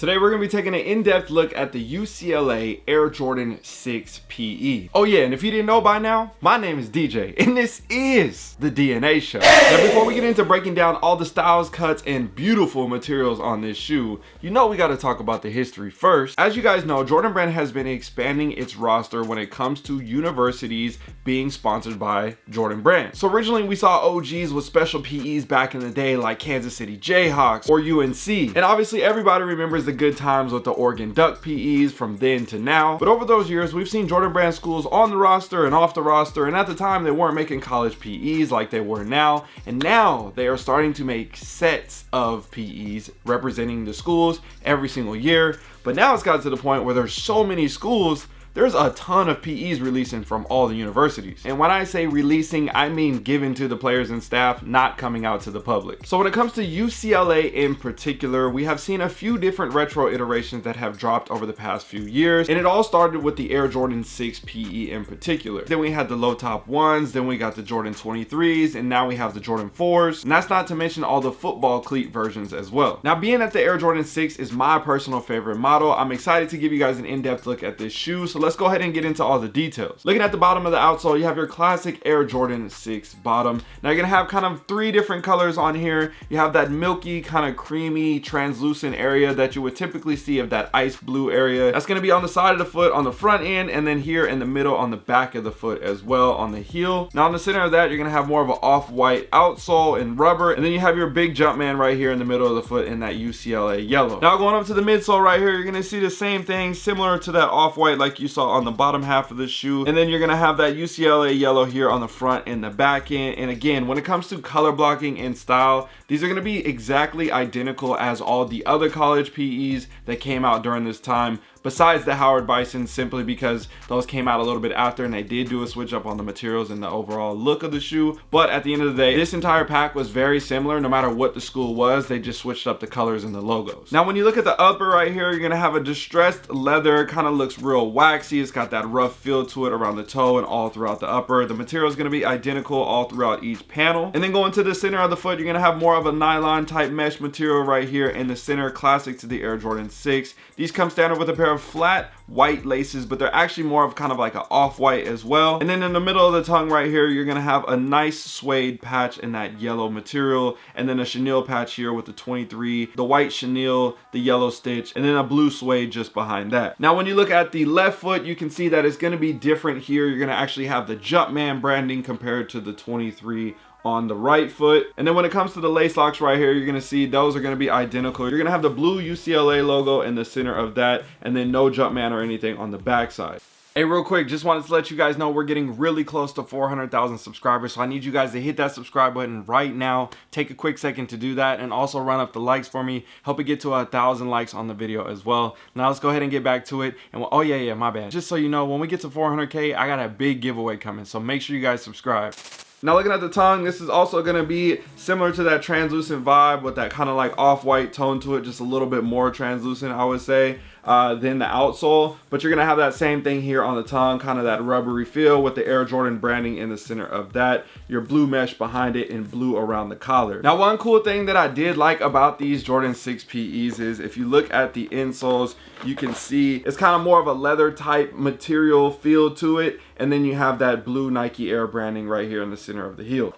Today we're going to be taking an in-depth look at the UCLA Air Jordan 6 PE. Oh yeah, and if you didn't know by now, my name is DJ, and this is the DNA Show. Now before we get into breaking down all the styles, cuts, and beautiful materials on this shoe, you know we got to talk about the history first. As you guys know, Jordan Brand has been expanding its roster when it comes to universities being sponsored by Jordan Brand. So originally we saw OGs with special PEs back in the day like Kansas City Jayhawks or UNC. And obviously everybody remembers the good times with the Oregon Duck PEs from then to now. But over those years, we've seen Jordan Brand schools on the roster and off the roster. And at the time, they weren't making college PEs like they were now. And now they are starting to make sets of PEs representing the schools every single year. But now it's got to the point where there's so many schools, there's a ton of PEs releasing from all the universities. And when I say releasing, I mean given to the players and staff, not coming out to the public. So when it comes to UCLA in particular, we have seen a few different retro iterations that have dropped over the past few years. And it all started with the Air Jordan 6 PE in particular. Then we had the low top ones, then we got the Jordan 23s, and now we have the Jordan 4s. And that's not to mention all the football cleat versions as well. Now being that the Air Jordan 6 is my personal favorite model, I'm excited to give you guys an in-depth look at this shoe. So let's go ahead and get into all the details. Looking at the bottom of the outsole, you have your classic Air Jordan 6 bottom. Now you're gonna have kind of three different colors on here. You have that milky, kind of creamy, translucent area that you would typically see of that ice blue area. That's gonna be on the side of the foot on the front end, and then here in the middle on the back of the foot as well on the heel. Now in the center of that, you're gonna have more of an off-white outsole and rubber, and then you have your big Jumpman right here in the middle of the foot in that UCLA yellow. Now going up to the midsole right here, you're gonna see the same thing, similar to that off-white like you saw on the bottom half of the shoe, and then you're gonna have that UCLA yellow here on the front and the back end. And again, when it comes to color blocking and style, these are gonna be exactly identical as all the other college PEs that came out during this time, besides the Howard Bison, simply because those came out a little bit after and they did do a switch up on the materials and the overall look of the shoe. But at the end of the day, this entire pack was very similar no matter what the school was. They just switched up the colors and the logos. Now when you look at the upper right here, you're gonna have a distressed leather, kind of looks real waxy. It's got that rough feel to it around the toe and all throughout the upper. The material is gonna be identical all throughout each panel. And then going to the center of the foot, you're gonna have more of a nylon type mesh material right here in the center, classic to the Air Jordan 6. These come standard with a pair of flat white laces, but they're actually more of kind of like an off-white as well. And then in the middle of the tongue right here, you're gonna have a nice suede patch in that yellow material, and then a chenille patch here with the 23, the white chenille, the yellow stitch, and then a blue suede just behind that. Now when you look at the left foot, you can see that it's gonna be different here. You're gonna actually have the Jumpman branding compared to the 23 on the right foot. And then when it comes to the lace locks right here, you're gonna see those are gonna be identical. You're gonna have the blue UCLA logo in the center of that, and then no Jumpman or anything on the back side. Hey, real quick, just wanted to let you guys know we're getting really close to 400,000 subscribers, so I need you guys to hit that subscribe button right now. Take a quick second to do that, and also run up the likes for me. Help it get to 1,000 likes on the video as well. Now let's go ahead and get back to it. And oh yeah, my bad. Just so you know, when we get to 400K, I got a big giveaway coming, so make sure you guys subscribe. Now looking at the tongue, this is also gonna be similar to that translucent vibe with that kind of like off-white tone to it, just a little bit more translucent, I would say, than the outsole. But you're gonna have that same thing here on the tongue, kind of that rubbery feel with the Air Jordan branding in the center of that, your blue mesh behind it, and blue around the collar. Now one cool thing that I did like about these Jordan 6 PEs is if you look at the insoles, you can see it's kind of more of a leather type material feel to it, and then you have that blue Nike Air branding right here in the center of the heel.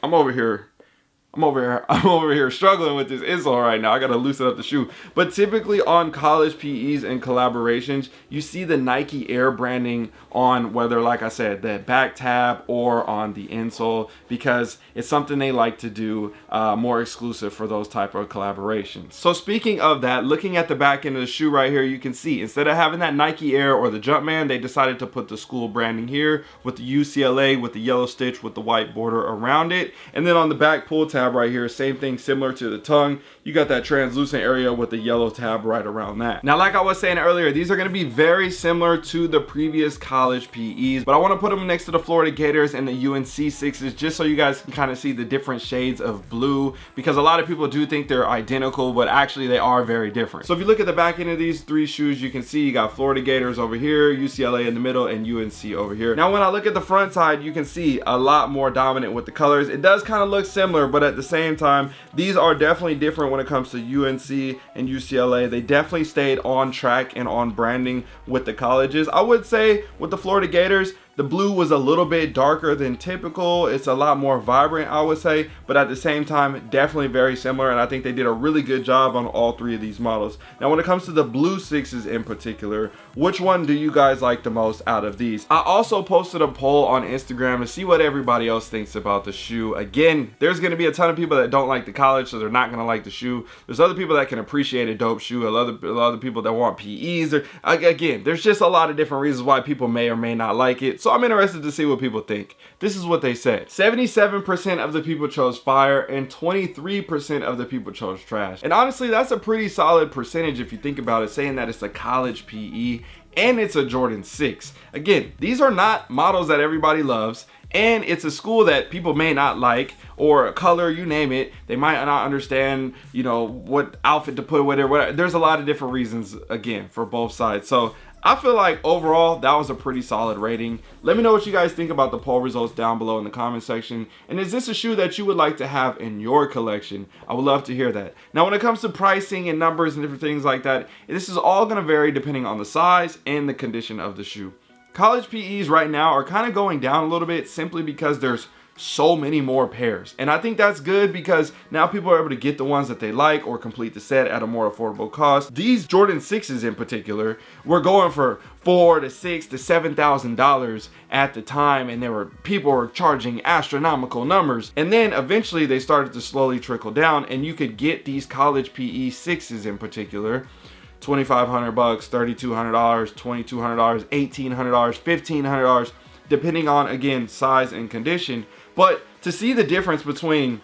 I'm over here struggling with this insole right now. I gotta loosen up the shoe. But typically on college PEs and collaborations, you see the Nike Air branding on whether, like I said, the back tab or on the insole, because it's something they like to do more exclusive for those type of collaborations. So speaking of that, looking at the back end of the shoe right here, you can see instead of having that Nike Air or the Jumpman, they decided to put the school branding here with the UCLA, with the yellow stitch with the white border around it. And then on the back pull tab right here, same thing, similar to the tongue, you got that translucent area with the yellow tab right around that. Now like I was saying earlier, these are going to be very similar to the previous college PEs, but I want to put them next to the Florida Gators and the UNC 6s just so you guys can kind of see the different shades of blue, because a lot of people do think they're identical, but actually they are very different. So if you look at the back end of these three shoes, you can see you got Florida Gators over here, UCLA in the middle, and UNC over here. Now when I look at the front side, you can see a lot more dominant with the colors. It does kind of look similar, but at at the same time, these are definitely different when it comes to UNC and UCLA. They definitely stayed on track and on branding with the colleges. I would say with the Florida Gators, the blue was a little bit darker than typical. It's a lot more vibrant, I would say, but at the same time, definitely very similar, and I think they did a really good job on all three of these models. Now, when it comes to the blue sixes in particular, which one do you guys like the most out of these? I also posted a poll on Instagram to see what everybody else thinks about the shoe. Again, there's gonna be a ton of people that don't like the college, so they're not gonna like the shoe. There's other people that can appreciate a dope shoe, a lot of other people that want PEs, or again, there's just a lot of different reasons why people may or may not like it. So I'm interested to see what people think. This is what they said. 77% of the people chose fire and 23% of the people chose trash. And honestly, that's a pretty solid percentage if you think about it, saying that it's a college PE and it's a Jordan 6. Again, these are not models that everybody loves, and it's a school that people may not like, or a color, you name it. They might not understand, you know, what outfit to put with it, whatever. There's a lot of different reasons, again, for both sides. So I feel like overall that was a pretty solid rating. Let me know what you guys think about the poll results down below in the comment section. And is this a shoe that you would like to have in your collection? I would love to hear that. Now, when it comes to pricing and numbers and different things like that, this is all going to vary depending on the size and the condition of the shoe. College PEs right now are kind of going down a little bit simply because there's so many more pairs, and I think that's good because now people are able to get the ones that they like or complete the set at a more affordable cost. These Jordan 6s in particular were going for $4,000 to $6,000 to $7,000 at the time, and people were charging astronomical numbers, and then eventually they started to slowly trickle down, and you could get these college PE 6s in particular $2,500, $3,200, $2,200, $1,800, $1,500, depending on, again, size and condition. But to see the difference between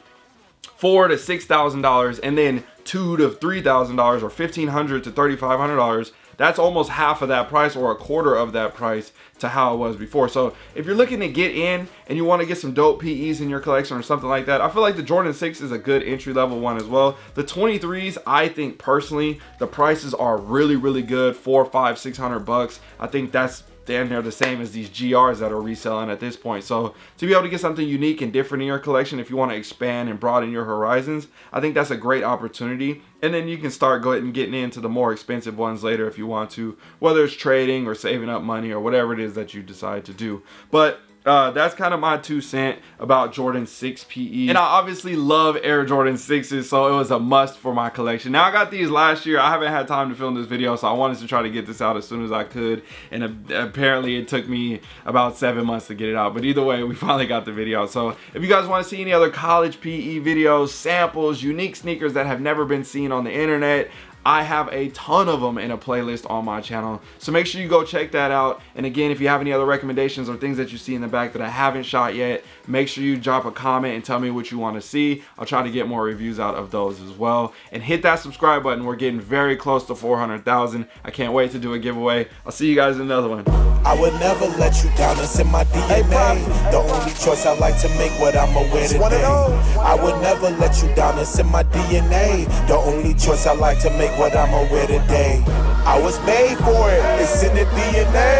$4,000 to $6,000 and then $2,000 to $3,000 or $1,500 to $3,500, that's almost half of that price or a quarter of that price to how it was before. So if you're looking to get in and you want to get some dope PEs in your collection or something like that, I feel like the Jordan 6 is a good entry level one as well. The 23s, I think personally, the prices are really, really good. $400, $500, $600. I think that's damn near the same as these GRs that are reselling at this point. So to be able to get something unique and different in your collection, if you want to expand and broaden your horizons, I think that's a great opportunity. And then you can start getting into the more expensive ones later if you want to, whether it's trading or saving up money or whatever it is that you decide to do. But that's kind of my 2 cents about Jordan 6 PE. And I obviously love Air Jordan 6s, so it was a must for my collection. Now, I got these last year. I haven't had time to film this video, so I wanted to try to get this out as soon as I could. And apparently it took me about 7 months to get it out. But either way, we finally got the video out. So if you guys want to see any other college PE videos, samples, unique sneakers that have never been seen on the internet, I have a ton of them in a playlist on my channel, so make sure you go check that out. And again, if you have any other recommendations or things that you see in the back that I haven't shot yet, make sure you drop a comment and tell me what you want to see. I'll try to get more reviews out of those as well. And hit that subscribe button. We're getting very close to 400,000. I can't wait to do a giveaway. I'll see you guys in another one. I would never let you down, it's in my DNA. The only choice I like to make, what I'ma wear today. I would never let you down, it's in my DNA. The only choice I like to make, what I'ma wear today. I was made for it, it's in the DNA.